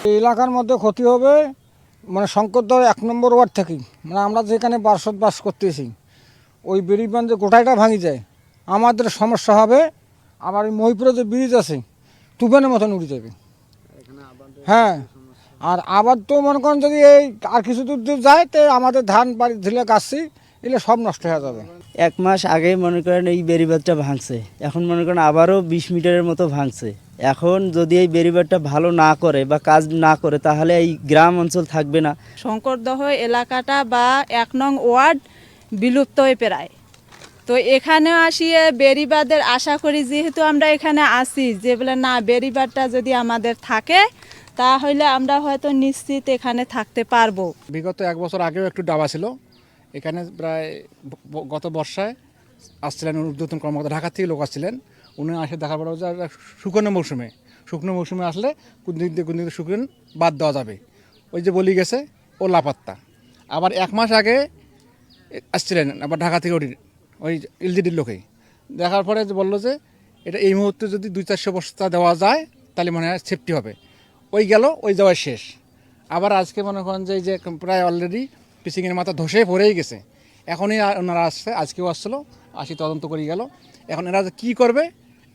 এই এলাকার মধ্যে ক্ষতি হবে মানে শঙ্করদহ 1 নম্বর ওয়ার্ড থেকেই, মানে আমরা যেখানে বাস করতেছি ওই ব্রিজ যে গোটাইটা ভাঙি যায় আমাদের সমস্যা হবে। আবার এই মহিপুরে যে ব্রিজ আছে তুফানের মতন উড়ে যাবে। হ্যাঁ, আর আবার তো মনে করেন যদি এই আর কিছু দূর যায় তো আমাদের ধান বাড়ি ঝিলে গাছছি এগুলো সব নষ্ট হয়ে যাবে। 1 মাস আগে মনে করেন এই বেড়িবাঁধটা ভাঙছে, এখন মনে করেন আবারও 20 মিটারের মতো ভাঙছে। এখন যদি এই বেড়িবাঁধটা ভালো না করে বা কাজ না করে তাহলে এই গ্রাম অঞ্চল থাকবে না। শঙ্করদহ এলাকাটা বা 1 নং ওয়ার্ড বিলুপ্ত হয়ে প্রায়। তো এখানে আসিয়ে বেড়িবাঁধের আশা করি, যেহেতু আমরা এখানে আসি যে বলে না বেড়িবাঁধটা যদি আমাদের থাকে তাহলে আমরা হয়তো নিশ্চিত এখানে থাকতে পারবো। বিগত 1 বছর আগেও একটু ডাবা ছিল এখানে, প্রায় গত বর্ষায় আসছিলেন ঊর্ধ্বতন কর্মকর্তা, ঢাকা থেকে লোক আসছিলেন। উনি আসে দেখার পর শুকনো মৌসুমে আসলে কোন দিক দিয়ে শুকনো বাদ দেওয়া যাবে। ওই যে বলি গেছে ও লাপাত্তা। আবার 1 মাস আগে আসছিলেন আবার ঢাকা থেকে ওই এলজিডির লোকেই, দেখার পরে বললো যে এটা এই মুহূর্তে যদি 200-400 বস্তা দেওয়া যায় তাহলে মনে হয় সেফটি হবে। ওই গেল, ওই যাওয়ার শেষ। আবার আজকে মনে করেন যে প্রায় অলরেডি পিচিংয়ের মাথা ধসে পড়েই গেছে। এখনই ওনারা আসছে, আজকেও আসছিলো, আসি তদন্ত করে গেল। এখন এরা কী করবে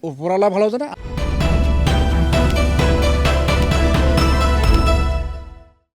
উপরওয়ালা ভালো জানে।